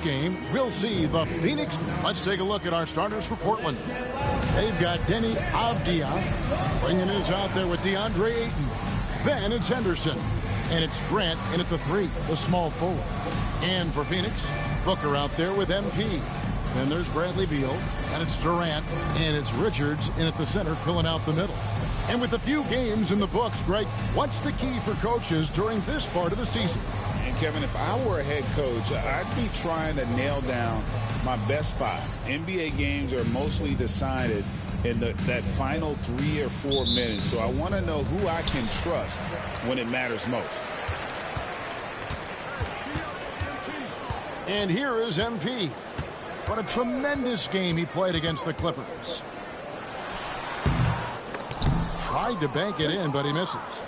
game, we'll see the Phoenix. Let's take a look at our starters for Portland. They've got Denny Avdia. Bringing his out there with DeAndre Ayton. Then it's Henderson. And it's Grant in at the 3, the small forward. And for Phoenix, Booker out there with MP. Then there's Bradley Beal, and it's Durant, and it's Richards in at the center filling out the middle. And with a few games in the books, Greg, what's the key for coaches during this part of the season? And Kevin, if I were a head coach, I'd be trying to nail down my best 5. NBA games are mostly decided in that final 3 or 4 minutes. So I want to know who I can trust when it matters most. And here is MP. What a tremendous game he played against the Clippers. Tried to bank it in, but he misses.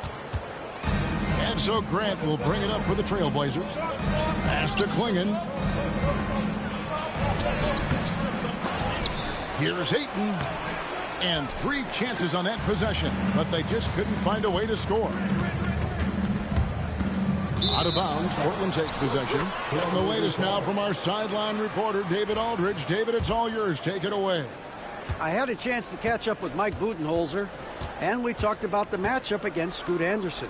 And so Grant will bring it up for the Trailblazers. Pass to Klingon. Here's Ayton. And 3 chances on that possession, but they just couldn't find a way to score. Out of bounds, Portland takes possession. And the latest now from our sideline reporter, David Aldridge. David, it's all yours. Take it away. I had a chance to catch up with Mike Budenholzer, and we talked about the matchup against Scoot Anderson.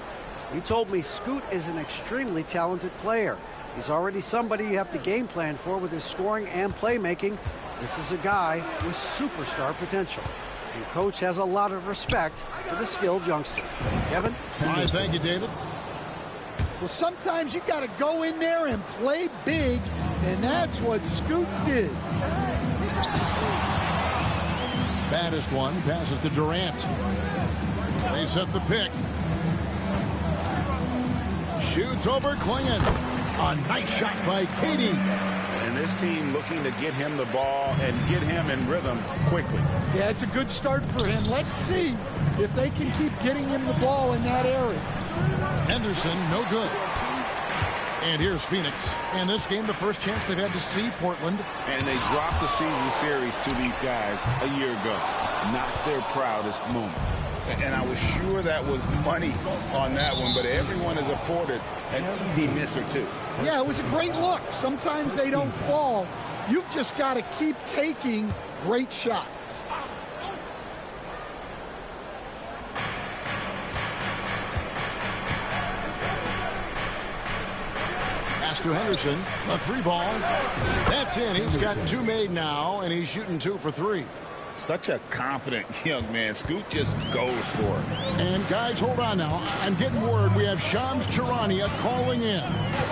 He told me Scoot is an extremely talented player. He's already somebody you have to game plan for with his scoring and playmaking. This is a guy with superstar potential. And Coach has a lot of respect for the skilled youngster. Kevin? All right, thank you, David. Well, sometimes you got to go in there and play big, and that's what Scoot did. Baddest one passes to Durant. They set the pick. Shoots over Klingon. A nice shot by Katie. And this team looking to get him the ball and get him in rhythm quickly. Yeah, it's a good start for him. Let's see if they can keep getting him the ball in that area. Henderson, no good. And here's Phoenix. In this game, the first chance they've had to see Portland. And they dropped the season series to these guys a year ago. Not their proudest moment. And I was sure that was money on that one, but everyone is afforded an easy miss or 2. Yeah, it was a great look. Sometimes they don't fall. You've just got to keep taking great shots. Pass to Henderson, a 3 ball. That's in. He's got 2 made now, and he's shooting 2 for 3. Such a confident young man. Scoot just goes for it. And guys, hold on now. I'm getting word we have Shams Charania calling in.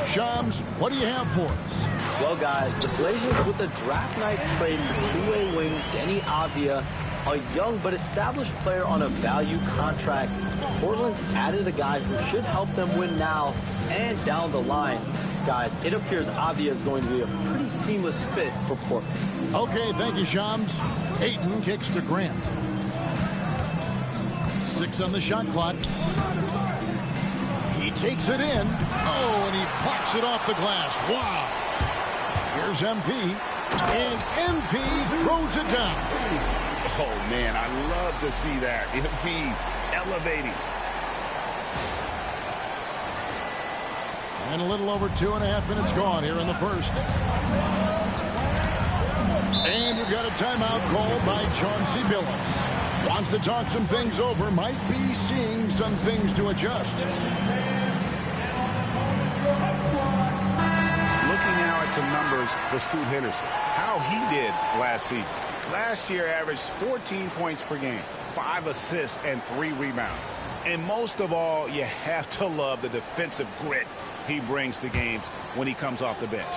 Shams, what do you have for us? Well, guys, the Blazers with the draft night trade for two-way wing Denny Avdia, a young but established player on a value contract. Portland's added a guy who should help them win now and down the line. Guys, it appears Avdia is going to be a pretty seamless fit for Portland. Okay, thank you, Shams. Ayton kicks to Grant. 6 on the shot clock. He takes it in. Oh, and he blocks it off the glass. Wow. Here's MP. And MP throws it down. Oh, man, I love to see that. MP elevating. And a little over 2.5 minutes gone here in the first. And we've got a timeout called by Chauncey Billups. Wants to talk some things over. Might be seeing some things to adjust. Looking now at some numbers for Scoot Henderson. How he did last season. Last year averaged 14 points per game, 5 assists, and 3 rebounds. And most of all, you have to love the defensive grit he brings to games when he comes off the bench.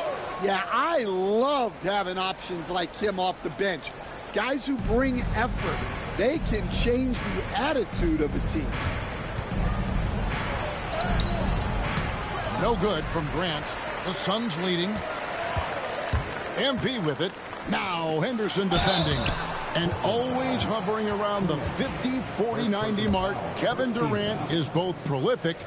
Yeah, I loved having options like him off the bench. Guys who bring effort. They can change the attitude of a team. No good from Grant. The Suns leading. MP with it. Now Henderson defending. And always hovering around the 50, 40, 90 mark. Kevin Durant is both prolific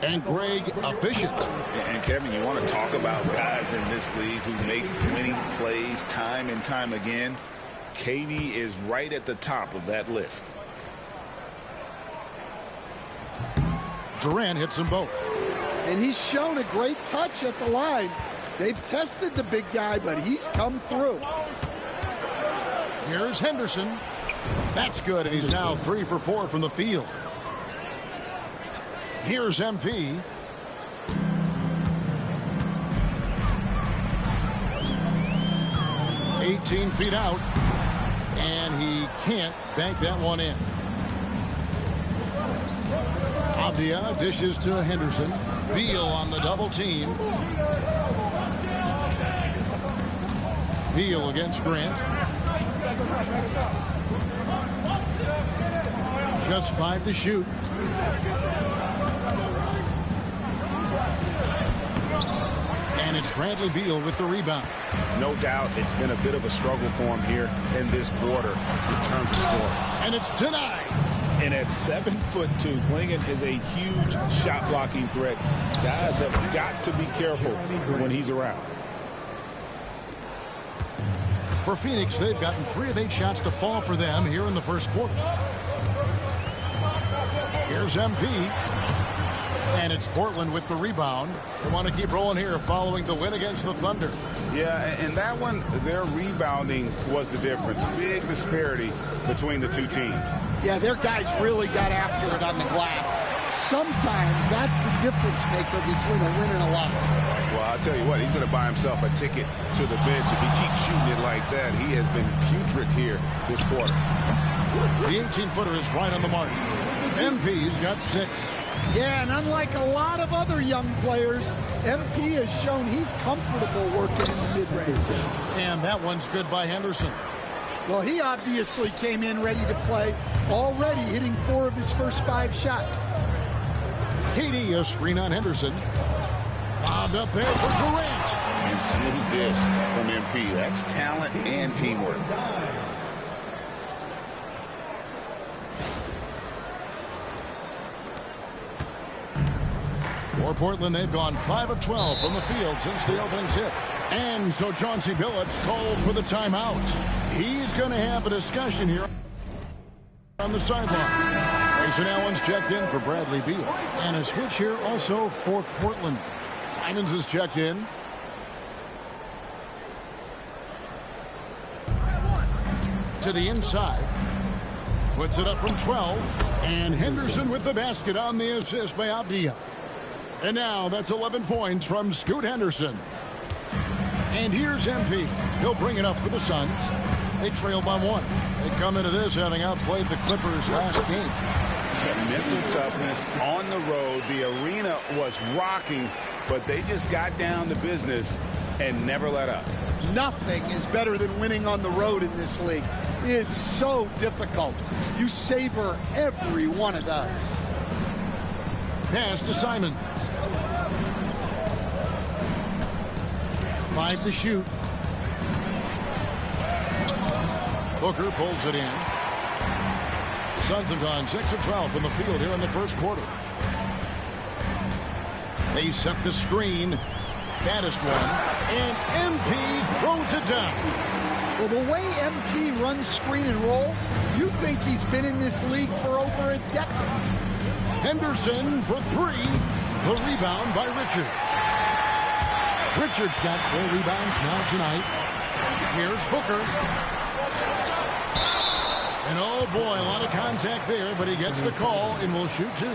and Greg efficient. And Kevin, you want to talk about guys in this league who make winning plays time and time again. KD is right at the top of that list. Durant hits them both. And he's shown a great touch at the line. They've tested the big guy, but he's come through. Here's Henderson. That's good, and he's now 3 for 4 from the field. Here's MP. "18 feet out, and he can't bank that one in." Avdia dishes to Henderson. Beal on the double team. Beal against Grant. Just 5 to shoot. And it's Bradley Beal with the rebound. No doubt it's been a bit of a struggle for him here in this quarter in terms of scoring. And it's denied. And at 7'2", Blinken is a huge shot blocking threat. Guys have got to be careful when he's around. For Phoenix, they've gotten 3 of 8 shots to fall for them here in the first quarter. Here's MP. And it's Portland with the rebound. They want to keep rolling here following the win against the Thunder. Yeah, and that one, their rebounding was the difference. Big disparity between the two teams. Yeah, their guys really got after it on the glass. Sometimes that's the difference maker between a win and a loss. Well, I'll tell you what, he's going to buy himself a ticket to the bench if he keeps shooting it like that. He has been putrid here this quarter. The 18-footer is right on the mark. MP's got 6. Yeah, and unlike a lot of other young players, MP has shown he's comfortable working in the mid-range. And that one's good by Henderson. Well, he obviously came in ready to play, already hitting 4 of his first 5 shots. KD, a screen on Henderson. Bobbed up there for Durant. And smooth dish from MP. That's talent and teamwork. For Portland, they've gone 5 of 12 from the field since the opening tip. And so Chauncey Billups calls for the timeout. He's going to have a discussion here on the sideline. Grayson Allen's checked in for Bradley Beal. And a switch here also for Portland. Simons is checked in. To the inside. Puts it up from 12. And Henderson with the basket on the assist by Avdia. And now that's 11 points from Scoot Henderson. And here's MP. He'll bring it up for the Suns. They trail by 1. They come into this having outplayed the Clippers last game. That mental toughness on the road. The arena was rocking, but they just got down to business and never let up. Nothing is better than winning on the road in this league. It's so difficult. You savor every one of those. Pass to Simons. 5 to shoot. Booker pulls it in. Suns have gone 6 of 12 from the field here in the first quarter. They set the screen. Baddest one. And MP throws it down. Well, the way MP runs screen and roll, you think he's been in this league for over a decade. Henderson for 3. The rebound by Richard. Richard's got 4 rebounds now tonight. Here's Booker. And oh boy, a lot of contact there, but he gets the call and will shoot 2.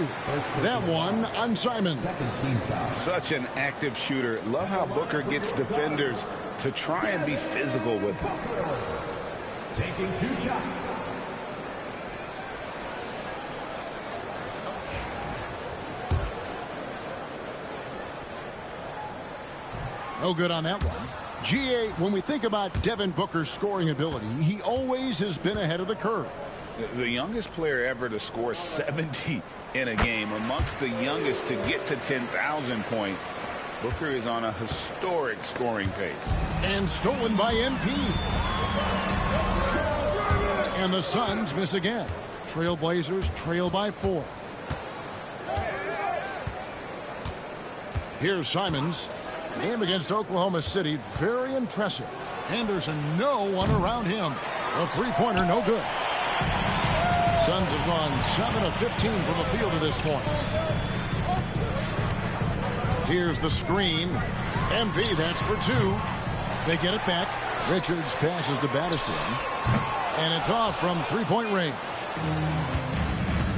That one on Simons. Such an active shooter. Love how Booker gets defenders to try and be physical with him. Taking 2 shots. No good on that one. GA, when we think about Devin Booker's scoring ability, he always has been ahead of the curve. The youngest player ever to score 70 in a game, amongst the youngest to get to 10,000 points. Booker is on a historic scoring pace. And stolen by MP. And the Suns miss again. Trailblazers trail by 4. Here's Simons. An aim against Oklahoma City, very impressive. Henderson, no one around him. A 3-pointer, no good. Suns have gone 7 of 15 from the field to this point. Here's the screen. MP, that's for 2. They get it back. Richards passes to Battistone. And it's off from three-point range.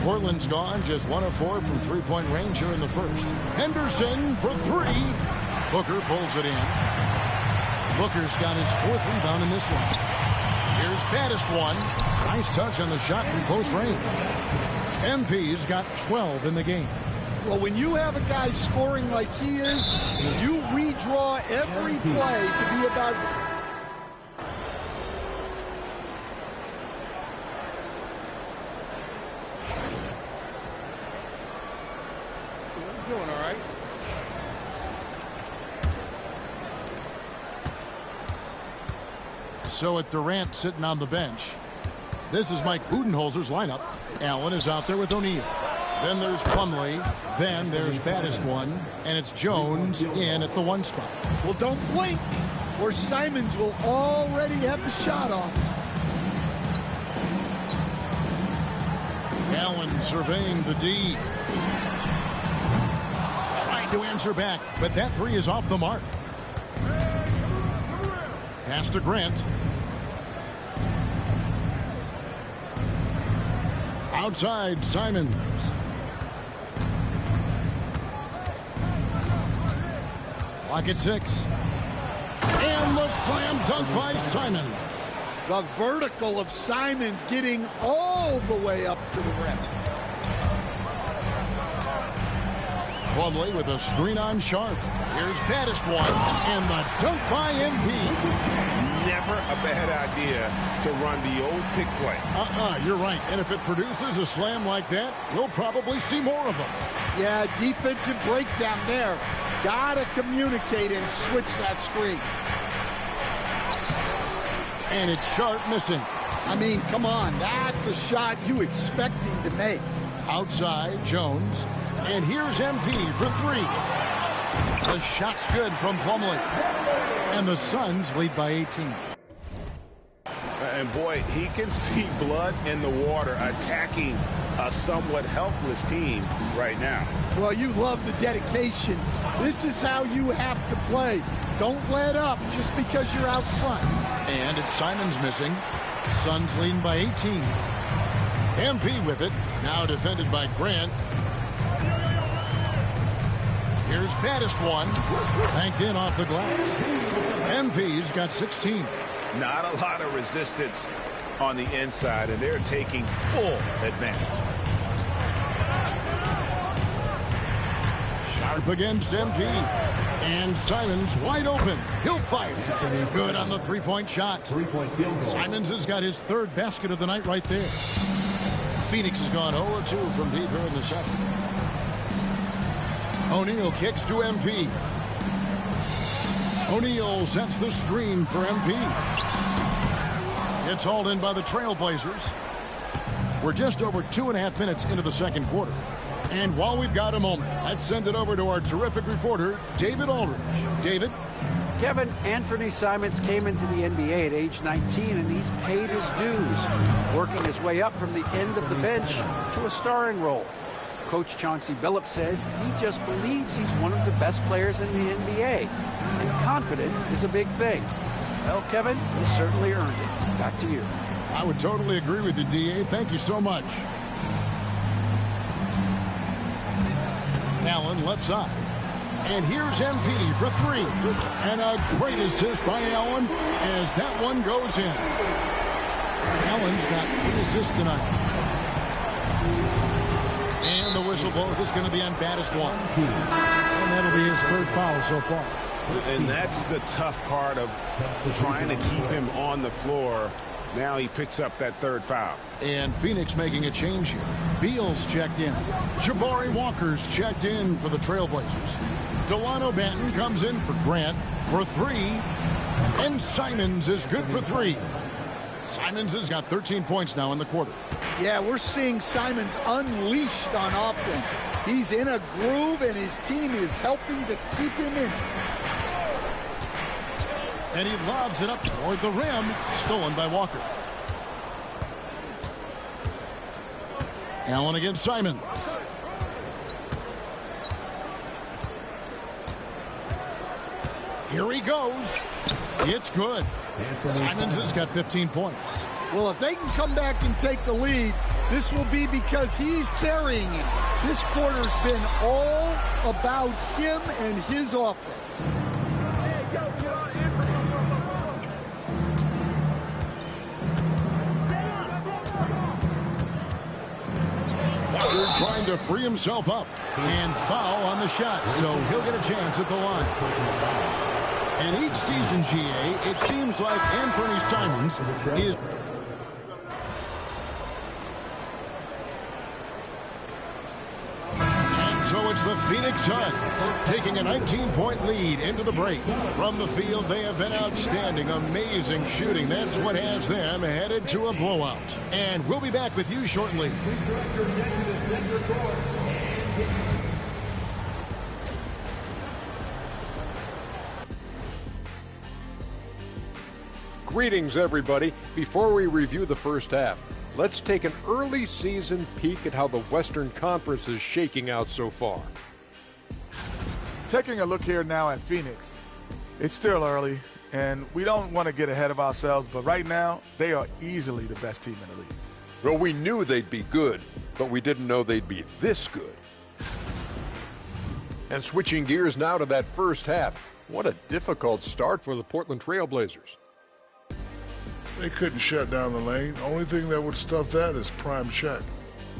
Portland's gone just 1 of 4 from three-point range here in the first. Henderson for 3. Booker pulls it in. Booker's got his 4th rebound in this one. Here's Battistone. Nice touch on the shot from close range. MP's got 12 in the game. Well, when you have a guy scoring like he is, you redraw every play to be about... Doing all right. So with Durant sitting on the bench, this is Mike Budenholzer's lineup. Allen is out there with O'Neal. Then there's Plumlee. Then there's Battistone. And it's Jones in at the 1 spot. Well, don't blink, or Simons will already have the shot off. Allen surveying the D. Trying to answer back, but that 3 is off the mark. Pass to Grant. Outside, Simons. Clock at 6. And the slam dunk by Simons. The vertical of Simons getting all the way up to the rim. Plumlee with a screen on Sharp. Here's Battistone, and the dunk by MP. Never a bad idea to run the old pick play. You're right. And if it produces a slam like that, we'll probably see more of them. Yeah, defensive breakdown there. Gotta communicate and switch that screen. And it's Sharp missing. I mean, come on. That's a shot you expect him to make. Outside, Jones. And here's MP for 3. The shot's good from Plumlee. And the Suns lead by 18. And boy, he can see blood in the water attacking a somewhat helpless team right now. Well, you love the dedication. This is how you have to play. Don't let up just because you're out front. And it's Simons missing. Suns leading by 18. MP with it. Now defended by Grant. Here's Battistone. Banked in off the glass. MP's got 16. Not a lot of resistance on the inside, and they're taking full advantage. Sharp against MP. And Simons wide open. He'll fight. Good on the three-point shot. Simons has got his 3rd basket of the night right there. Phoenix has gone 0-2 from deep here in the second. O'Neal kicks to MP. O'Neal sets the screen for MP. It's hauled in by the Trailblazers. We're just over 2.5 minutes into the second quarter. And while we've got a moment, let's send it over to our terrific reporter, David Aldridge. David? Kevin, Anthony Simons came into the NBA at age 19, and he's paid his dues, working his way up from the end of the bench to a starring role. Coach Chauncey Billups says he just believes he's one of the best players in the NBA, and confidence is a big thing. Well, Kevin, he certainly earned it. Back to you. I would totally agree with you, D.A. Thank you so much. Allen left side. And here's MP for 3. And a great assist by Allen as that one goes in. Allen's got 3 assists tonight. And the whistle blows. It's going to be on Battistone. And that'll be his 3rd foul so far. And that's the tough part of trying to keep him on the floor. Now he picks up that 3rd foul. And Phoenix making a change here. Beal's checked in. Jabari Walker's checked in for the Trailblazers. Delano Banton comes in for Grant for 3. And Simons is good for 3. Simons has got 13 points now in the quarter. Yeah, we're seeing Simons unleashed on offense. He's in a groove, and his team is helping to keep him in. And he lobs it up toward the rim. Stolen by Walker. Allen against Simons. Here he goes. It's good. Simons has got 15 points. Well, if they can come back and take the lead, this will be because he's carrying it. This quarter's been all about him and his offense. Butler trying to free himself up. And foul on the shot, so he'll get a chance at the line. And each season, GA, it seems like Anthony Simons is... And so it's the Phoenix Suns taking a 19-point lead into the break. From the field, they have been outstanding, amazing shooting. That's what has them headed to a blowout. And we'll be back with you shortly. Greetings, everybody. Before we review the first half, let's take an early season peek at how the Western Conference is shaking out so far. Taking a look here now at Phoenix, it's still early, and we don't want to get ahead of ourselves, but right now, they are easily the best team in the league. Well, we knew they'd be good, but we didn't know they'd be this good. And switching gears now to that first half, what a difficult start for the Portland Trail Blazers. They couldn't shut down the lane. Only thing that would stuff that is prime check.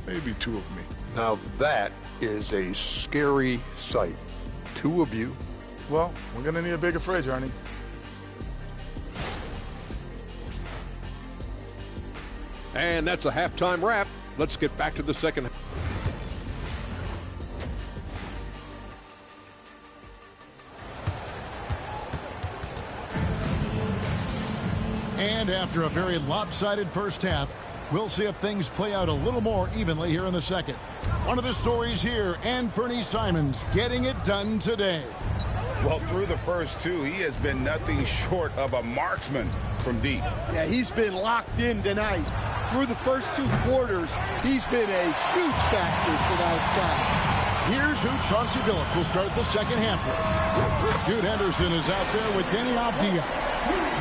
Maybe two of me. Now that is a scary sight. Two of you. Well, we're going to need a bigger fridge, Ernie. And that's a halftime wrap. Let's get back to the second half. And after a very lopsided first half, we'll see if things play out a little more evenly here in the second. One of the stories here, Anthony Simons getting it done today. Well, through the first two, he has been nothing short of a marksman from deep. Yeah, he's been locked in tonight. Through the first two quarters, he's been a huge factor from outside. Here's who Chauncey Billups will start the second half with. Scoot Henderson is out there with Denny Avdia.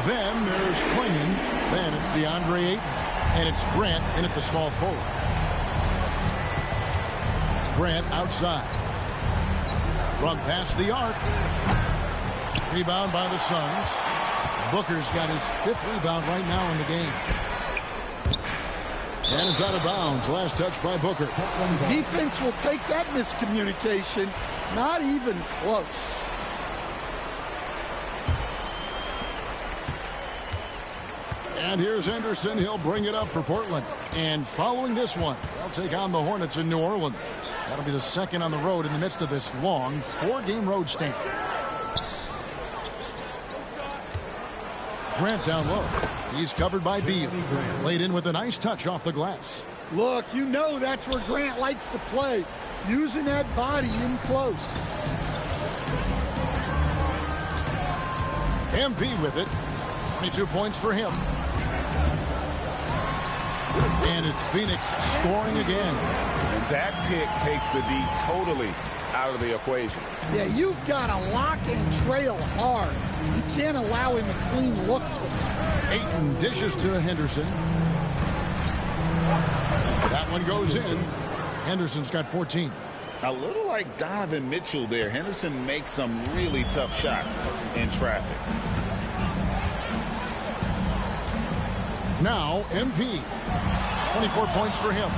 Then there's Klingon. Then it's DeAndre Ayton. And it's Grant in at the small forward. Grant outside. From past the arc. Rebound by the Suns. Booker's got his 5th rebound right now in the game. And it's out of bounds. Last touch by Booker. Defense will take that miscommunication. Not even close. And here's Henderson. He'll bring it up for Portland. And following this one, they'll take on the Hornets in New Orleans. That'll be the second on the road in the midst of this long 4-game road stand. Grant down low. He's covered by Beal. Laid in with a nice touch off the glass. Look, you know that's where Grant likes to play. Using that body in close. MP with it. 22 points for him. And it's Phoenix scoring again. And that pick takes the D totally out of the equation. Yeah, you've got to lock and trail hard. You can't allow him a clean look for him. Ayton dishes to Henderson. That one goes in. Henderson's got 14. A little like Donovan Mitchell there. Henderson makes some really tough shots in traffic. Now, MP. 24 points for him.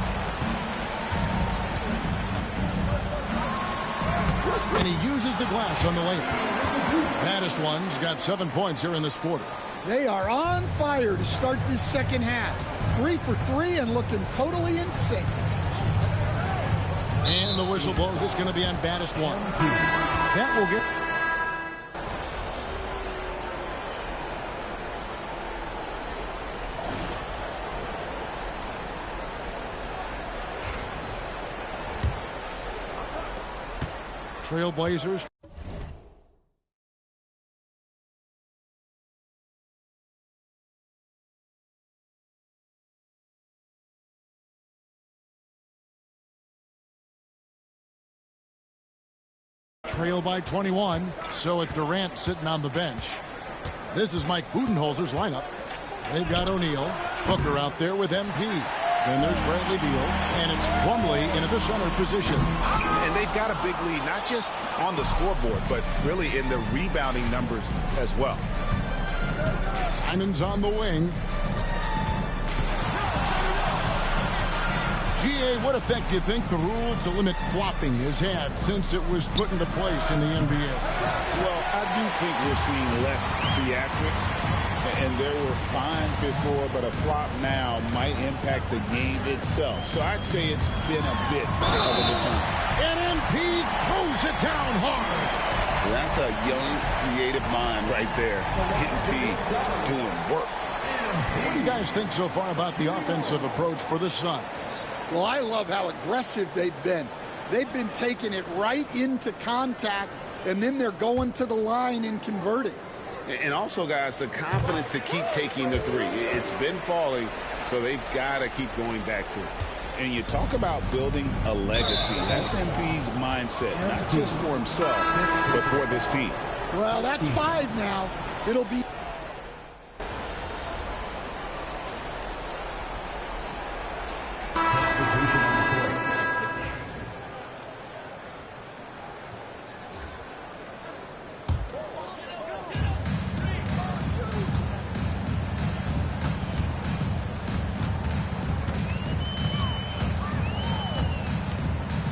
And he uses the glass on the layup. Baddest one's got 7 points here in this quarter. They are on fire to start this second half. 3 for 3 and looking totally in sync. And the whistle blows. It's going to be on baddest one. That will get... Trailblazers Trail by 21, so with Durant sitting on the bench. This is Mike Budenholzer's lineup. They've got O'Neal, Booker out there with MP. Then there's Bradley Beal, and it's Plumlee into the center position. And they've got a big lead, not just on the scoreboard, but really in the rebounding numbers as well. Simon's on the wing. GA, what effect do you think the rule to limit flopping has had since it was put into place in the NBA? Well, I do think we're seeing less theatrics, and there were fines before, but a flop now might impact the game itself. So I'd say it's been a bit of a deterrent. And MP throws it down hard. That's a young, creative mind right there. MP doing work. What do you guys think so far about the offensive approach for the Suns? Well, I love how aggressive they've been. They've been taking it right into contact, and then they're going to the line and converting. And also, guys, the confidence to keep taking the three. It's been falling, so they've got to keep going back to it. And you talk about building a legacy. That's MP's mindset, not just for himself, but for this team. Well, that's 5 now. It'll be...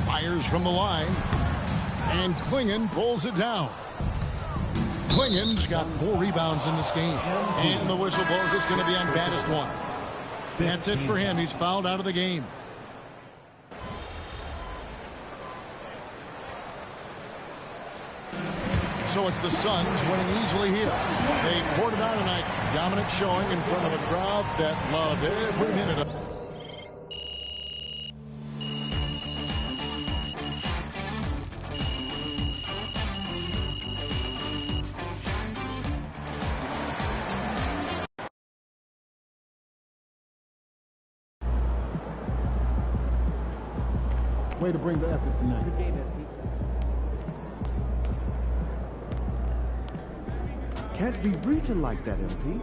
Fires from the line, and Klingon pulls it down. Klingon's got 4 rebounds in this game, and the whistle blows. It's going to be on baddest one. That's it for him. He's fouled out of the game. So it's the Suns winning easily here. They poured it out tonight. Dominant showing in front of a crowd that loved every minute of it. Way to bring the effort tonight. Can't be reaching like that, MP.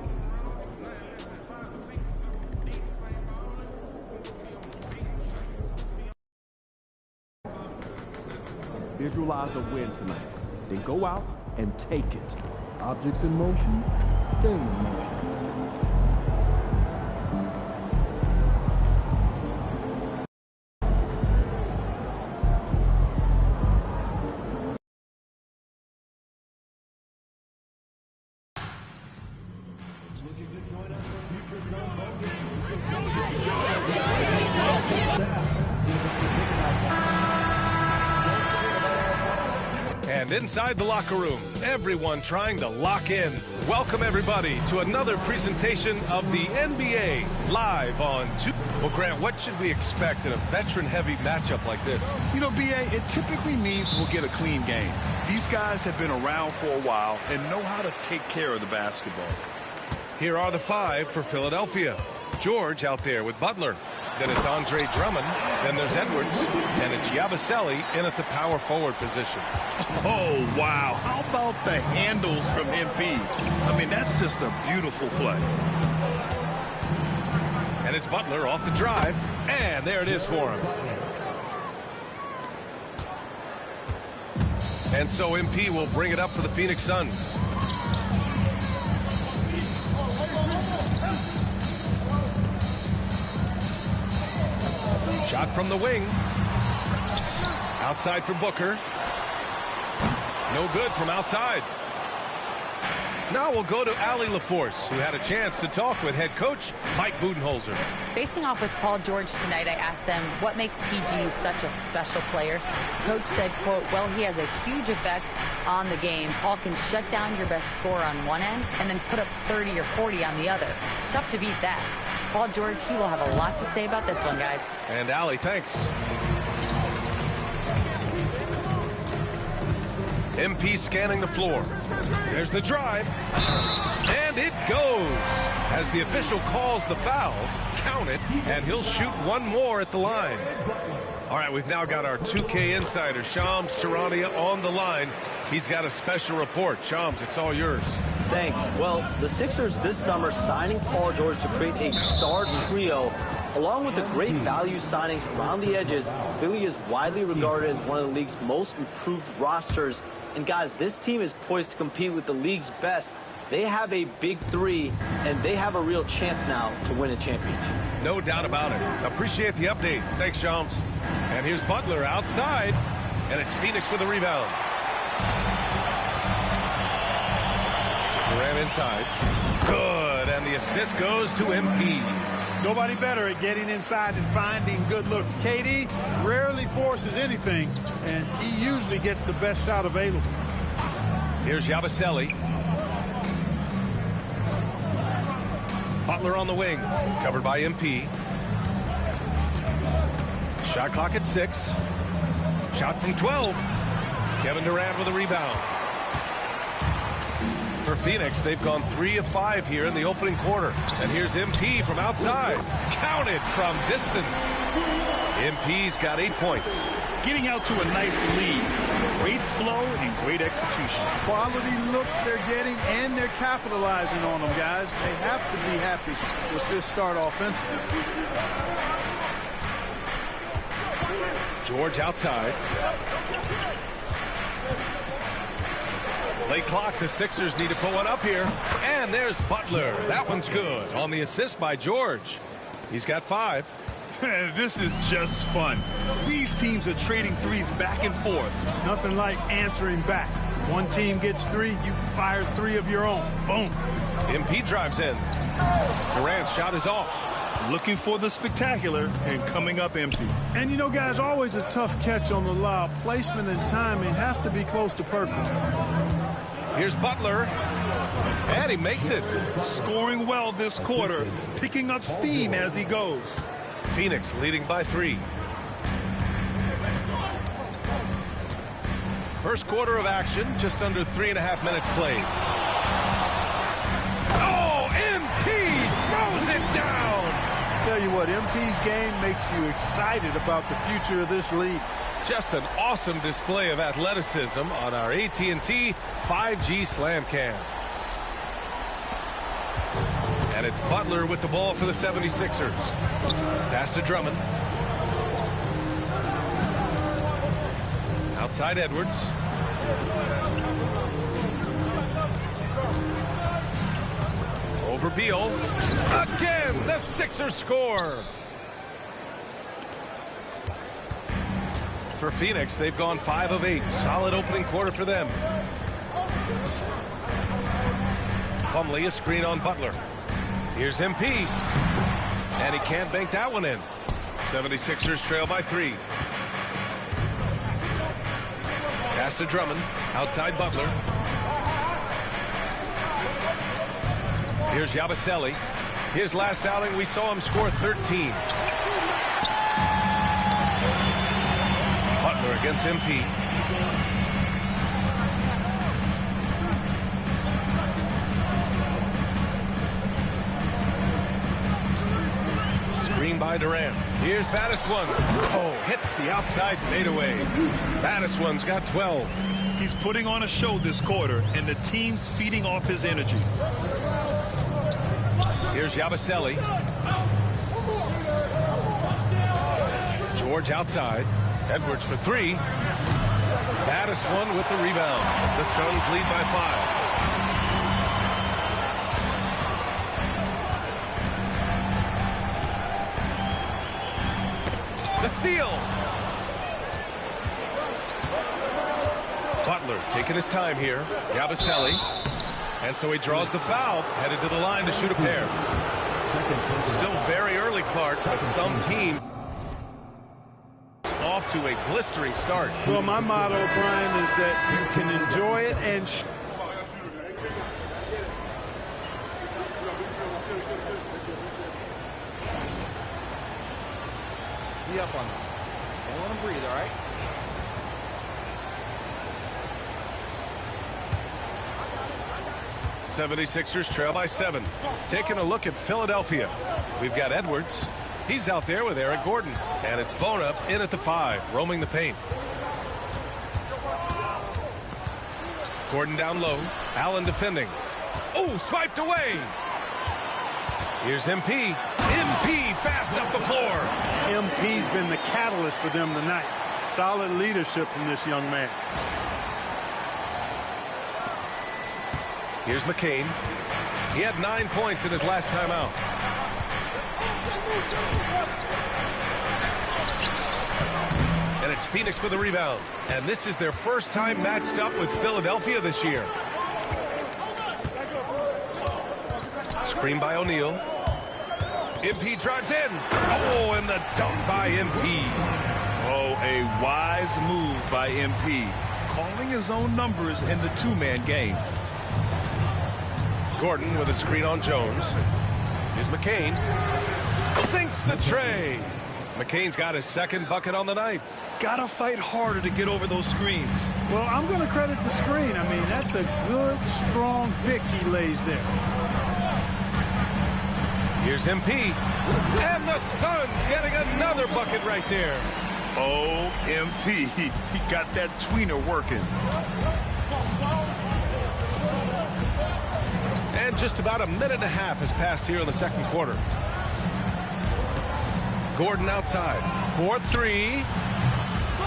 Visualize a win tonight. Then go out and take it. Objects in motion, stay in motion. And inside the locker room, everyone trying to lock in. Welcome, everybody, to another presentation of the NBA live on 2. Well, Grant, what should we expect in a veteran-heavy matchup like this? You know, B.A., it typically means we'll get a clean game. These guys have been around for a while and know how to take care of the basketball. Here are the 5 for Philadelphia. George out there with Butler. Then it's Andre Drummond. Then there's Edwards. And it's Yabusele in at the power forward position. Oh, wow. How about the handles from MP? I mean, that's just a beautiful play. And it's Butler off the drive. And there it is for him. And so MP will bring it up for the Phoenix Suns. Shot from the wing. Outside for Booker. No good from outside. Now we'll go to Allie LaForce, who had a chance to talk with head coach Mike Budenholzer. Facing off with Paul George tonight, I asked them what makes PG such a special player. Coach said, quote, well, he has a huge effect on the game. Paul can shut down your best scorer on one end and then put up 30 or 40 on the other. Tough to beat that. Paul George, he will have a lot to say about this one, guys. And Allie, thanks. MP scanning the floor. There's the drive. And it goes. As the official calls the foul, count it, and he'll shoot one more at the line. All right, we've now got our 2K insider, Shams Charania, on the line. He's got a special report. Shams, it's all yours. Thanks. Well, the Sixers this summer signing Paul George to create a star trio, along with the great value signings around the edges. Philly is widely regarded as one of the league's most improved rosters. And guys, this team is poised to compete with the league's best. They have a big three, and they have a real chance now to win a championship. No doubt about it. Appreciate the update. Thanks, Shams. And here's Butler outside, and it's Phoenix with a rebound. Durant inside. Good, and the assist goes to MP. Nobody better at getting inside and finding good looks. KD rarely forces anything, and he usually gets the best shot available. Here's Yabusele. Butler on the wing, covered by MP. Shot clock at 6. Shot from 12. Kevin Durant with a rebound. For Phoenix, they've gone 3 of 5 here in the opening quarter. And here's MP from outside. Counted from distance. MP's got 8 points. Getting out to a nice lead. Great flow and great execution. Quality looks they're getting, and they're capitalizing on them, guys. They have to be happy with this start offensively. George outside. Late clock, the Sixers need to put one up here. And there's Butler. That one's good on the assist by George. He's got 5. This is just fun. These teams are trading threes back and forth. Nothing like answering back. One team gets 3, you fire 3 of your own. Boom. MP drives in. Durant's shot is off. Looking for the spectacular and coming up empty. And you know, guys, always a tough catch on the lob. Placement and timing have to be close to perfect. Here's Butler. And he makes it. Scoring well this quarter. Picking up steam as he goes. Phoenix leading by 3. First quarter of action, just under 3.5 minutes played. Oh, MP throws it down. Tell you what, MP's game makes you excited about the future of this league. Just an awesome display of athleticism on our AT&T 5G Slam Cam. And it's Butler with the ball for the 76ers. Pass to Drummond. Outside Edwards. Over Beal. Again, the Sixers score. For Phoenix, they've gone 5 of 8. Solid opening quarter for them. Plumlee, a screen on Butler. Here's MP. And he can't bank that one in. 76ers trail by 3. Pass to Drummond. Outside Butler. Here's Yabusele. His last outing, we saw him score 13. Butler against MP. Screen by Durant. Here's Baddest-One. Oh, hits the outside fadeaway. Baddest-One's got 12. He's putting on a show this quarter, and the team's feeding off his energy. Here's Yabusele. George outside. Edwards for 3. Baddest-One with the rebound. The Suns lead by 5. The steal. Butler taking his time here. Yabusele. And so he draws the foul, headed to the line to shoot a pair. Still very early, Clark, but some team off to a blistering start. Well, my motto, Brian, is that you can enjoy it and be up on them. Don't let them breathe, all right? 76ers trail by 7. Taking a look at Philadelphia. We've got Edwards. He's out there with Eric Gordon. And it's Bona in at the 5, roaming the paint. Gordon down low. Allen defending. Oh, swiped away. Here's MP. MP fast up the floor. MP's been the catalyst for them tonight. Solid leadership from this young man. Here's McCain. He had 9 points in his last time out. And it's Phoenix with the rebound. And this is their first time matched up with Philadelphia this year. Screen by O'Neal. MP drives in. Oh, and the dunk by MP. Oh, a wise move by MP. Calling his own numbers in the two-man game. Gordon with a screen on Jones. Here's McCain. Sinks the tray. McCain's got his second bucket on the night. Gotta fight harder to get over those screens. Well, I'm going to credit the screen. I mean, that's a good, strong pick he lays there. Here's MP. And the Suns getting another bucket right there. Oh, MP. He got that tweener working. And just about a minute and a half has passed here in the second quarter. Gordon outside. 4-3.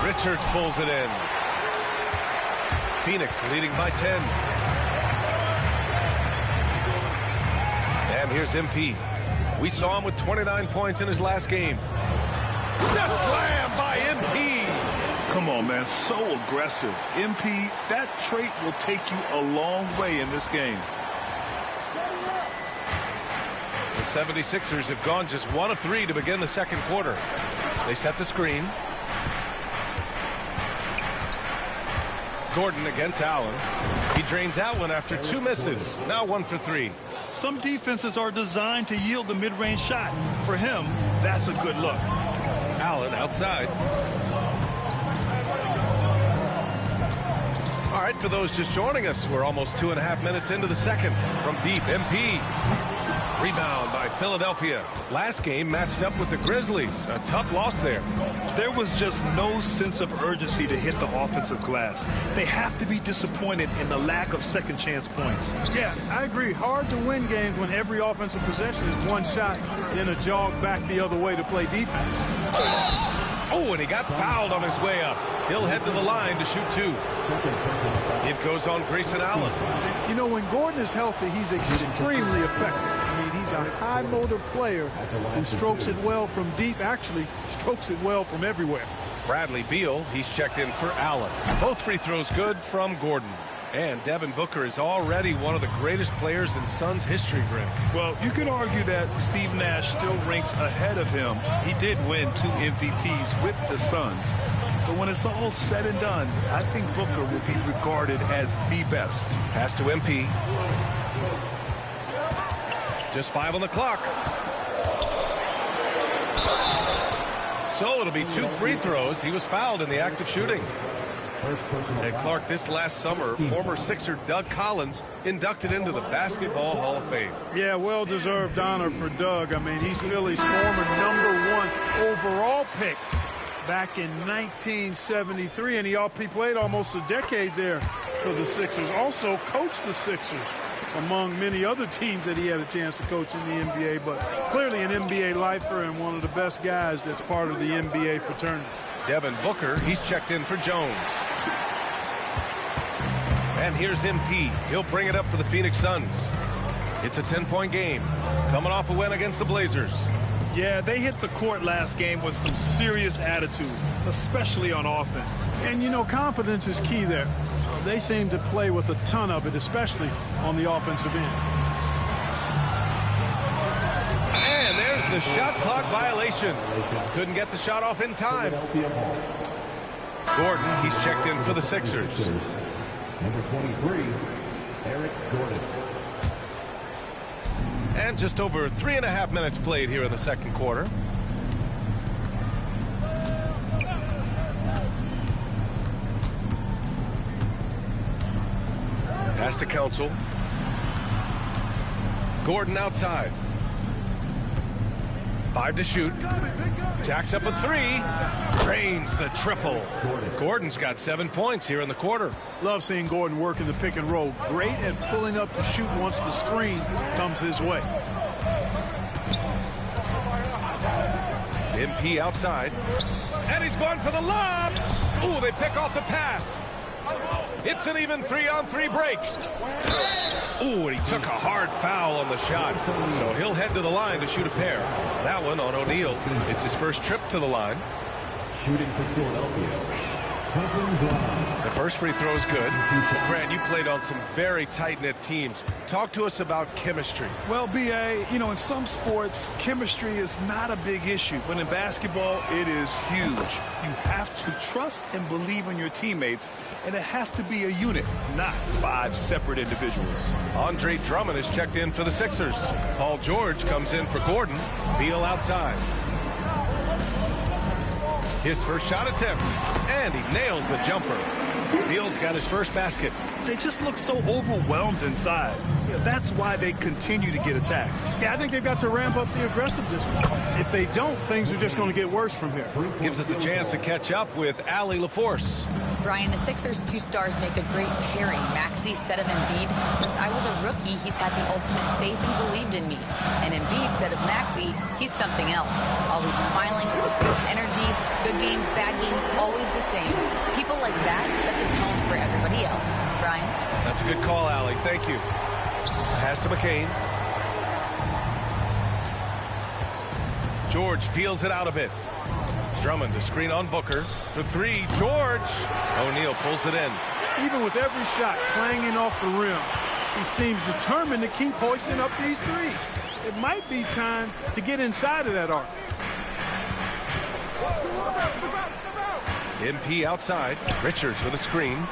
Richards pulls it in. Phoenix leading by 10. And here's MP. We saw him with 29 points in his last game. The slam by MP. Come on, man. So aggressive. MP, that trait will take you a long way in this game. The 76ers have gone just 1 of 3 to begin the second quarter. They set the screen. Gordon against Allen. He drains Allen after 2 misses. Now 1 for 3. Some defenses are designed to yield the mid-range shot. For him, that's a good look. Allen outside. All right, for those just joining us, we're almost 2.5 minutes into the second. From deep, MP. Rebound by Philadelphia. Last game matched up with the Grizzlies. A tough loss there. There was just no sense of urgency to hit the offensive glass. They have to be disappointed in the lack of second chance points. Yeah, I agree. Hard to win games when every offensive possession is one shot, then a jog back the other way to play defense. Oh, and he got fouled on his way up. He'll head to the line to shoot 2. It goes on Grayson Allen. You know, when Gordon is healthy, he's extremely effective. I mean, he's a high motor player who strokes it well from deep, actually strokes it well from everywhere. Bradley Beal, he's checked in for Allen. Both free throws good from Gordon. And Devin Booker is already one of the greatest players in Suns history, Greg. Well, you could argue that Steve Nash still ranks ahead of him. He did win 2 MVPs with the Suns. But when it's all said and done, I think Booker will be regarded as the best. Pass to MP. Just 5 on the clock. So it'll be 2 free throws. He was fouled in the act of shooting. And Clark, this last summer, former Sixer Doug Collins inducted into the Basketball Hall of Fame. Yeah, well-deserved honor for Doug. I mean, he's Philly's former #1 overall pick back in 1973, and he played almost a decade there for the Sixers. Also coached the Sixers, among many other teams that he had a chance to coach in the NBA, but clearly an NBA lifer and one of the best guys that's part of the NBA fraternity. Devin Booker, he's checked in for Jones. And here's MP. He'll bring it up for the Phoenix Suns. It's a 10-point game, coming off a win against the Blazers. Yeah, they hit the court last game with some serious attitude, especially on offense. And, you know, confidence is key there. They seem to play with a ton of it, especially on the offensive end. And there's the shot clock violation. Couldn't get the shot off in time. Gordon, he's checked in for the Sixers. Number 23, Eric Gordon. And just over 3.5 minutes played here in the second quarter. Pass to Council. Gordon outside. 5 to shoot. Jacks up a 3. Drains the triple. Gordon's got 7 points here in the quarter. Love seeing Gordon work in the pick and roll. Great at pulling up to shoot once the screen comes his way. MP outside. And he's going for the lob. Ooh, they pick off the pass. It's an even 3-on-3 break. Ooh, and he took a hard foul on the shot. So he'll head to the line to shoot a pair. That one on O'Neal. It's his first trip to the line. Shooting for Philadelphia. The first free throw is good. Grant, you played on some very tight-knit teams. Talk to us about chemistry. Well, B.A., you know, in some sports, chemistry is not a big issue. But in basketball, it is huge. You have to trust and believe in your teammates, and it has to be a unit, not 5 separate individuals. Andre Drummond is checked in for the Sixers. Paul George comes in for Gordon. Beal outside. His first shot attempt, and he nails the jumper. Beal's got his first basket. They just look so overwhelmed inside. Yeah, that's why they continue to get attacked. Yeah, I think they've got to ramp up the aggressiveness. If they don't, things are just going to get worse from here. Gives us a chance to catch up with Allie LaForce. Brian, the Sixers' 2 stars make a great pairing. Maxey said of Embiid, since I was a rookie, he's had the ultimate faith and believed in me. And Embiid said of Maxey, he's something else. Always smiling with the same energy. Good games, bad games, always the same. People like that set the tone for everybody else. Brian? That's a good call, Allie. Thank you. Pass to McCain. George feels it out a bit. Drummond to screen on Booker. For 3, George. O'Neal pulls it in. Even with every shot clanging off the rim, he seems determined to keep hoisting up these 3. It might be time to get inside of that arc. MP outside. Richards with a screen.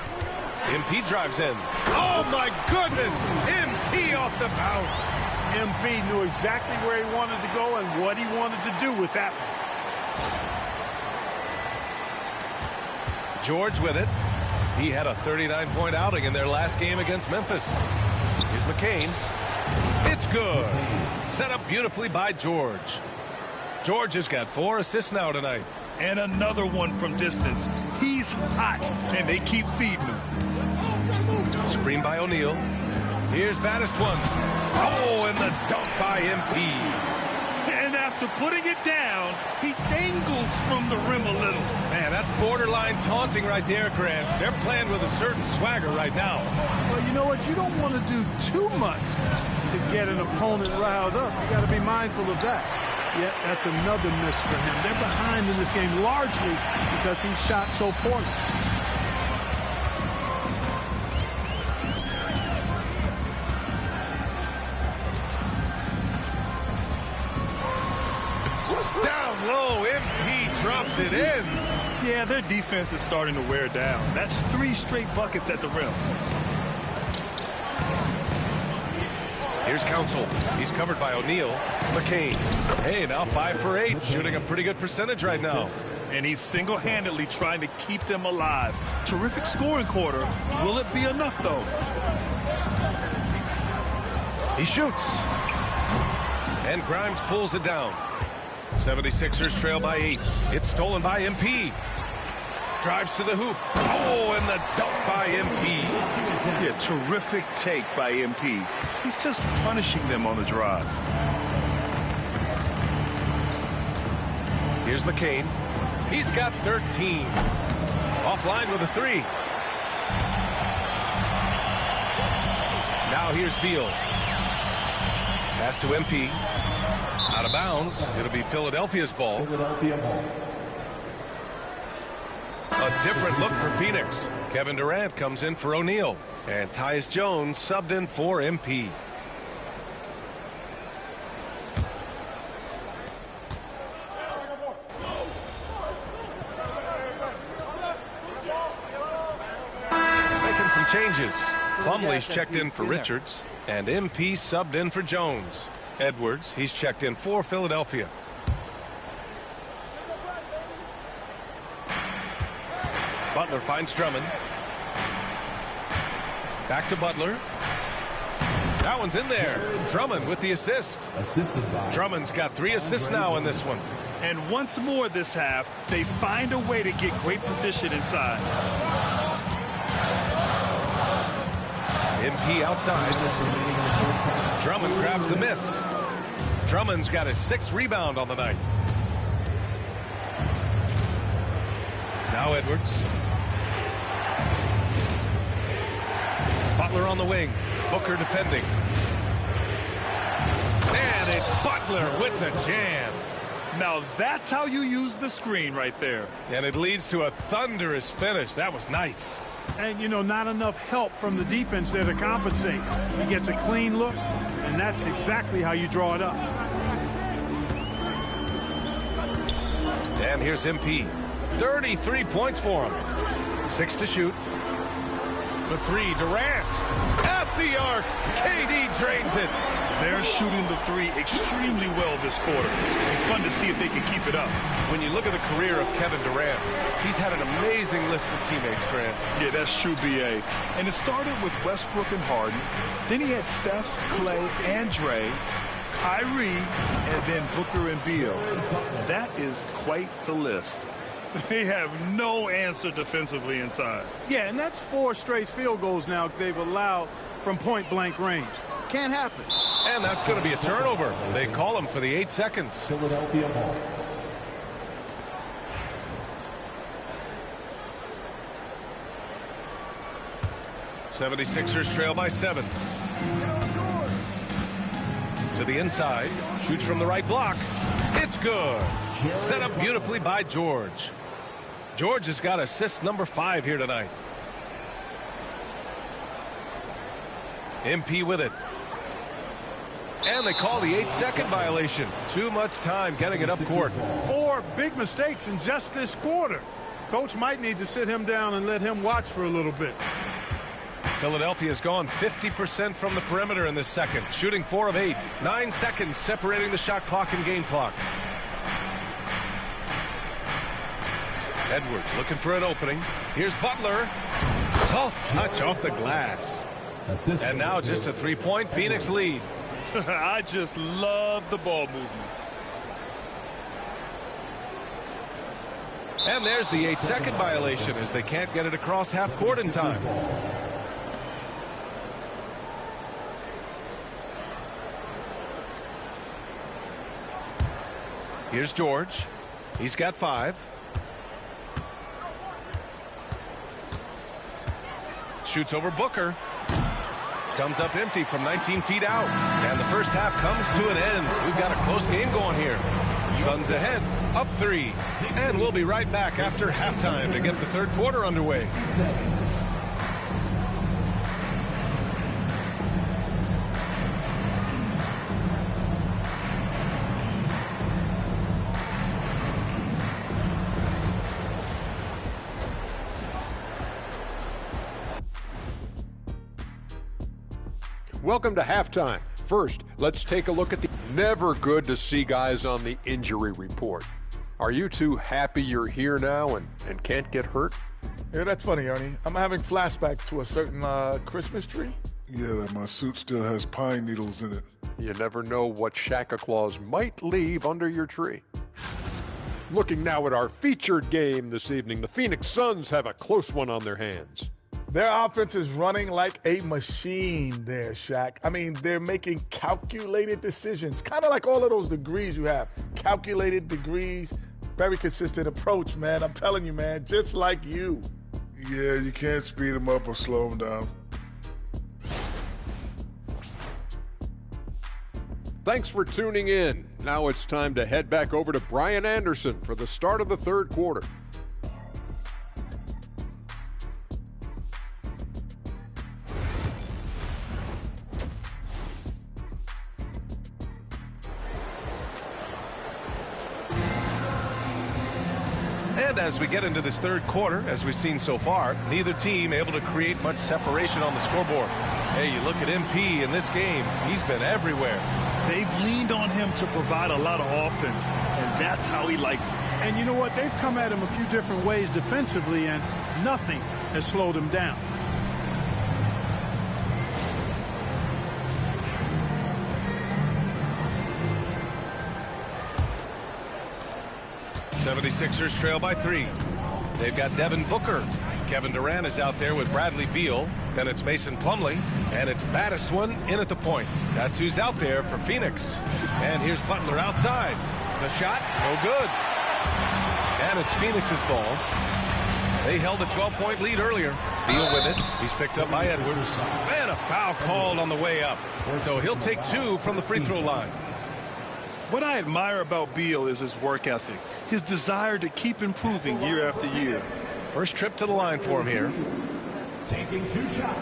MP drives in. Oh, my goodness! MP off the bounce. MP knew exactly where he wanted to go and what he wanted to do with that one. George with it. He had a 39-point outing in their last game against Memphis. Here's McCain. It's good. Set up beautifully by George. George has got 4 assists now tonight. And another one from distance. He's hot, and they keep feeding him. Screen by O'Neal. Here's baddest one. Oh, and the dunk by MP. And after putting it down, he dangles from the rim a little. Man, that's borderline taunting right there, Grant. They're playing with a certain swagger right now. Well, you know what? You don't want to do too much to get an opponent riled up. You got to be mindful of that. Yet that's another miss for him. They're behind in this game largely because he shot so poorly. Down low, MP drops it in. Yeah, their defense is starting to wear down. That's 3 straight buckets at the rim. Here's Council. He's covered by O'Neal. McCain. Hey, now 5 for 8. Shooting a pretty good percentage right now. And he's single-handedly trying to keep them alive. Terrific scoring quarter. Will it be enough, though? He shoots. And Grimes pulls it down. 76ers trail by 8. It's stolen by MP. Drives to the hoop. Oh, and the dunk by MP. Yeah, terrific take by MP. He's just punishing them on the drive. Here's McCain. He's got 13. Offline with a 3. Now here's Beal. Pass to MP. Out of bounds. It'll be Philadelphia's ball. A different look for Phoenix. Kevin Durant comes in for O'Neal. And Tyus Jones subbed in for MP. Making some changes. Plumlee's checked in for Richards. And MP subbed in for Jones. Edwards, he's checked in for Philadelphia. Butler finds Drummond. Back to Butler. That one's in there. Drummond with the assist. Drummond's got 3 assists now in this one. And once more this half, they find a way to get great position inside. MP outside. Drummond grabs the miss. Drummond's got his 6th rebound on the night. Now Edwards. Butler on the wing. Booker defending. And it's Butler with the jam. Now that's how you use the screen right there. And it leads to a thunderous finish. That was nice. And, you know, not enough help from the defense there to compensate. He gets a clean look, and that's exactly how you draw it up. And here's MP. 33 points for him. 6 to shoot. The 3, Durant. At the arc. KD drains it. They're shooting the 3 extremely well this quarter. It's fun to see if they can keep it up. When you look at the career of Kevin Durant, he's had an amazing list of teammates, Grant. Yeah, that's true, B.A. And it started with Westbrook and Harden. Then he had Steph, Clay, and Dre, Kyrie, and then Booker and Beal. That is quite the list. They have no answer defensively inside. Yeah, and that's 4 straight field goals now they've allowed from point-blank range. Can't happen. And that's going to be a turnover. They call him for the 8 seconds. Philadelphia ball. '76ers trail by 7. To the inside. Shoots from the right block. It's good. Set up beautifully by George. George has got assist number 5 here tonight. MP with it. And they call the 8-second violation. Too much time getting it up court. 4 big mistakes in just this quarter. Coach might need to sit him down and let him watch for a little bit. Philadelphia's gone 50% from the perimeter in this second, shooting 4 of 8. 9 seconds separating the shot clock and game clock. Edwards looking for an opening. Here's Butler. Soft touch off the glass. And now just a 3-point Phoenix lead. I just love the ball movement. And there's the 8-second violation as they can't get it across half court in time. Here's George. He's got 5. Shoots over Booker. Comes up empty from 19 feet out. And the first half comes to an end. We've got a close game going here. Suns ahead, up 3. And we'll be right back after halftime to get the third quarter underway. Welcome to halftime. First, let's take a look at the never good to see guys on the injury report. Are you two happy you're here now and can't get hurt? Yeah, that's funny, Ernie. I'm having flashbacks to a certain Christmas tree. Yeah, my suit still has pine needles in it. You never know what Santa Claus might leave under your tree. Looking now at our featured game this evening, the Phoenix Suns have a close one on their hands. Their offense is running like a machine there, Shaq. I mean, they're making calculated decisions, kind of like all of those degrees you have. Calculated degrees, very consistent approach, man. I'm telling you, man, just like you. Yeah, you can't speed them up or slow them down. Thanks for tuning in. Now it's time to head back over to Brian Anderson for the start of the third quarter. And as we get into this third quarter, as we've seen so far, neither team able to create much separation on the scoreboard. Hey, you look at MP in this game, he's been everywhere. They've leaned on him to provide a lot of offense, and that's how he likes it. And you know what? They've come at him a few different ways defensively, and nothing has slowed him down. 76ers trail by 3. They've got Devin Booker. Kevin Durant is out there with Bradley Beal. Then it's Mason Plumlee. And it's baddest one in at the point. That's who's out there for Phoenix. And here's Butler outside. The shot, no good. And it's Phoenix's ball. They held a 12-point lead earlier. Beal with it. He's picked up by Edwards. And a foul called on the way up. So he'll take 2 from the free throw line. What I admire about Beal is his work ethic, his desire to keep improving year after year. First trip to the line for him here. Taking 2 shots.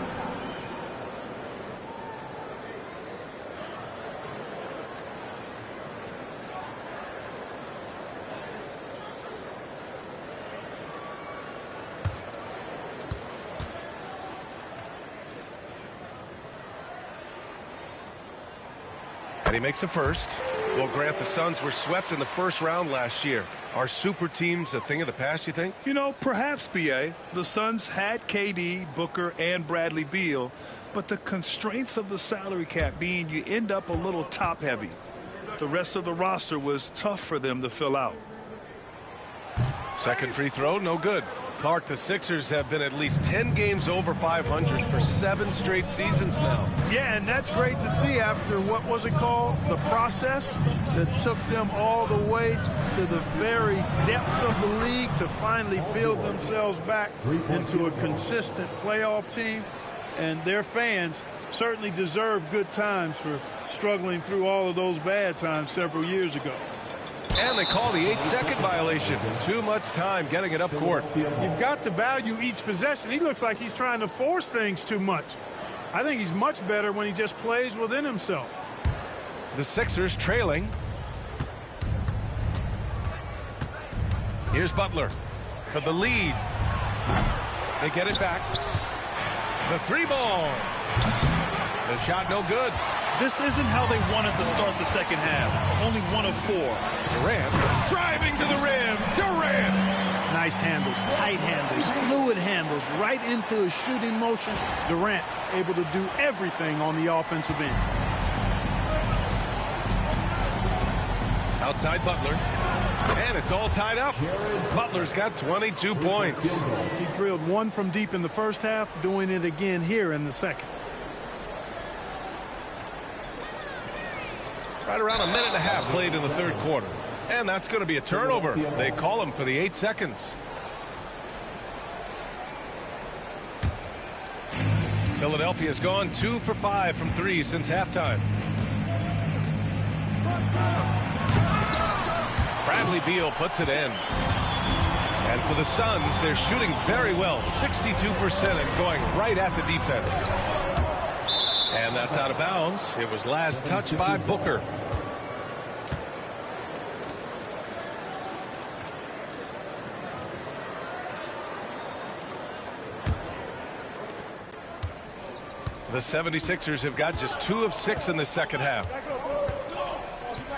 And he makes the first. Well, Grant, the Suns were swept in the first round last year. Are super teams a thing of the past, you think? You know, perhaps, B.A. The Suns had KD, Booker, and Bradley Beal, but the constraints of the salary cap being you end up a little top-heavy. The rest of the roster was tough for them to fill out. Second free throw, no good. Clark, the Sixers have been at least 10 games over 500 for 7 straight seasons now. Yeah, and that's great to see after, what was it called? The process that took them all the way to the very depths of the league to finally build themselves back into a consistent playoff team. And their fans certainly deserve good times for struggling through all of those bad times several years ago. And they call the 8-second violation. Too much time getting it up court. You've got to value each possession. He looks like he's trying to force things too much. I think he's much better when he just plays within himself. The Sixers trailing. Here's Butler for the lead. They get it back. The 3-ball. The shot no good. This isn't how they wanted to start the second half. Only 1 of 4. Durant driving to the rim. Durant. Nice handles, tight handles, fluid handles, right into his shooting motion. Durant able to do everything on the offensive end. Outside Butler. And it's all tied up. Butler's got 22 points. He drilled 1 from deep in the first half, doing it again here in the second. Right around a minute and a half played in the third quarter. And that's going to be a turnover. They call him for the 8 seconds. Philadelphia's gone 2 for 5 from 3 since halftime. Bradley Beal puts it in. And for the Suns, they're shooting very well, 62% and going right at the defense. And that's out of bounds. It was last touched by Booker. The 76ers have got just 2 of 6 in the second half.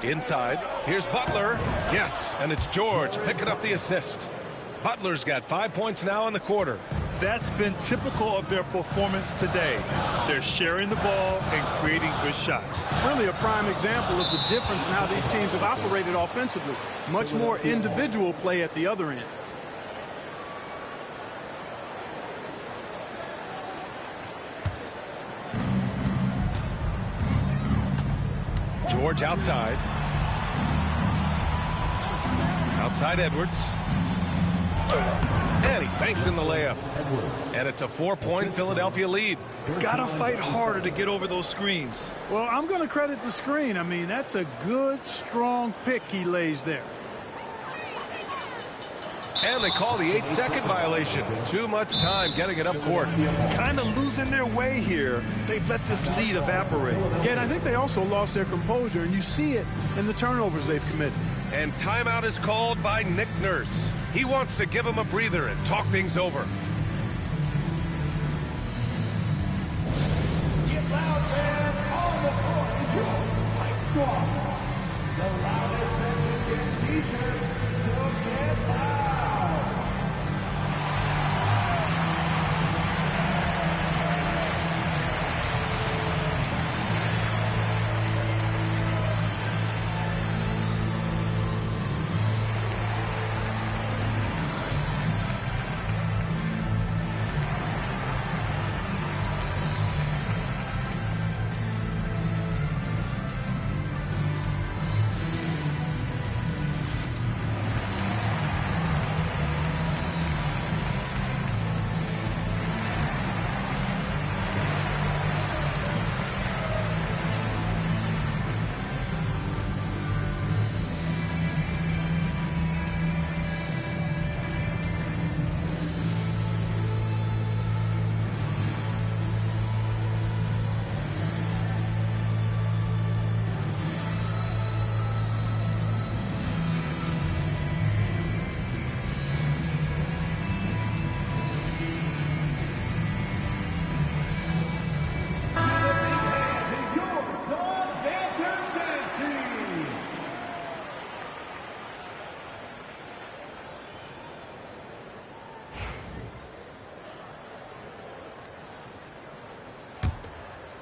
Inside, here's Butler. Yes, and it's George picking up the assist. Butler's got 5 points now in the quarter. That's been typical of their performance today. They're sharing the ball and creating good shots. Really a prime example of the difference in how these teams have operated offensively. Much more individual play at the other end. George outside. Outside Edwards. And he banks in the layup. And it's a 4-point Philadelphia lead. Gotta fight harder to get over those screens. Well, I'm going to credit the screen. I mean, that's a good, strong pick he lays there. And they call the 8-second violation. Too much time getting it up court. Kind of losing their way here. They've let this lead evaporate. Yeah, and I think they also lost their composure, and you see it in the turnovers they've committed. And timeout is called by Nick Nurse. He wants to give him a breather and talk things over. Get loud, fans. On the court is your Mike Squad. The loudest and get t-shirts, so get loud.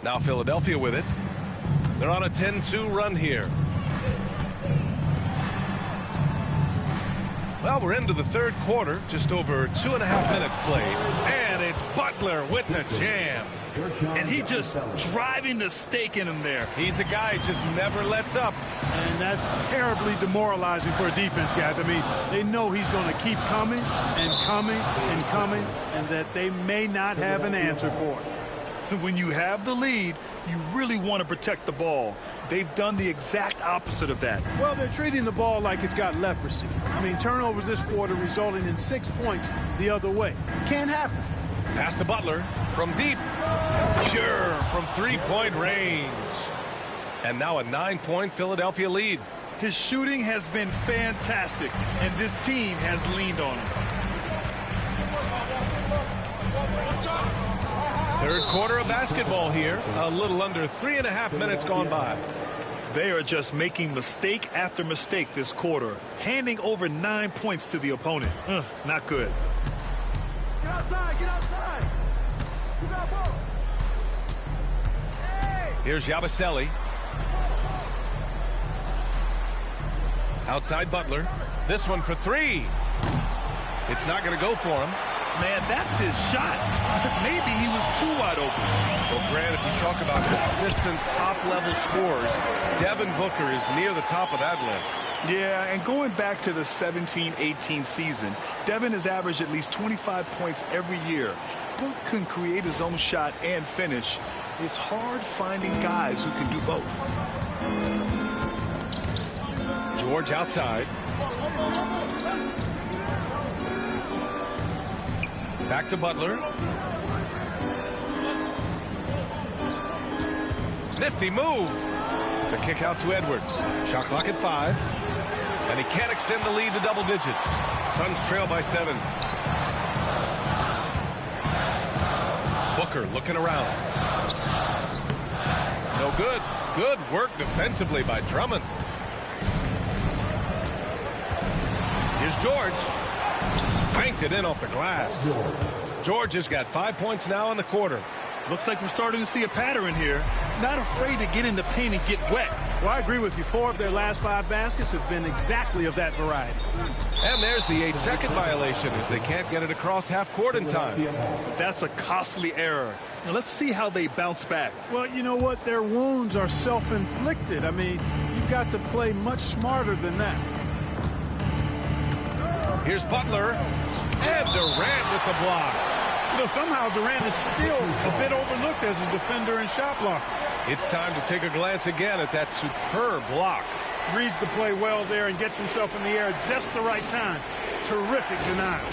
Now Philadelphia with it. They're on a 10-2 run here. Well, we're into the third quarter, just over 2.5 minutes played. And it's Butler with the jam. And he just driving the stake in him there. He's a guy who just never lets up. And that's terribly demoralizing for a defense, guys. I mean, they know he's going to keep coming and coming and coming, and that they may not have an answer for it. When you have the lead, you really want to protect the ball. They've done the exact opposite of that. Well, they're treating the ball like it's got leprosy. I mean, turnovers this quarter resulting in 6 points the other way. Can't happen. Pass to Butler from deep. Sure, from three-point range. And now a 9-point Philadelphia lead. His shooting has been fantastic, and this team has leaned on him. Third quarter of basketball here. A little under 3.5 minutes gone by. They are just making mistake after mistake this quarter, handing over 9 points to the opponent. Not good. Get outside, get outside. You got ball. Hey. Here's Yabusele. Outside Butler. This one for three. It's not going to go for him. Man, that's his shot. Maybe he was too wide open. Well, Grant, if you talk about consistent top-level scores, Devin Booker is near the top of that list. Yeah, and going back to the 17-18 season, Devin has averaged at least 25 points every year. Book can create his own shot and finish. It's hard finding guys who can do both. George outside. Back to Butler. Nifty move. The kick out to Edwards. Shot clock at 5. And he can't extend the lead to double digits. Suns trail by 7. Booker looking around. No good. Good work defensively by Drummond. Here's George. Banked it in off the glass. George has got 5 points now in the quarter. Looks like we're starting to see a pattern here. Not afraid to get in the paint and get wet. Well, I agree with you. 4 of their last 5 baskets have been exactly of that variety. And there's the 8-second violation as they can't get it across half court in time. That's a costly error. Now let's see how they bounce back. Well, you know what? Their wounds are self-inflicted. I mean, you've got to play much smarter than that. Here's Butler. And Durant with the block. You know, somehow Durant is still a bit overlooked as a defender and shot blocker. It's time to take a glance again at that superb block. Reads the play well there and gets himself in the air at just the right time. Terrific denial.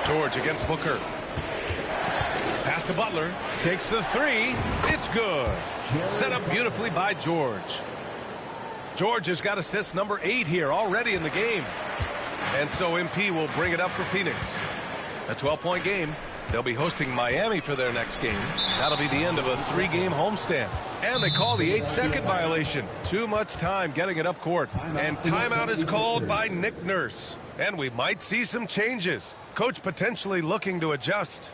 George against Booker. Pass to Butler. Takes the 3. It's good. Set up beautifully by George. George has got assist number 8 here already in the game. And so MP will bring it up for Phoenix. A 12-point game. They'll be hosting Miami for their next game. That'll be the end of a 3-game homestand. And they call the 8-second violation. Too much time getting it up court. And timeout is called by Nick Nurse. And we might see some changes. Coach potentially looking to adjust.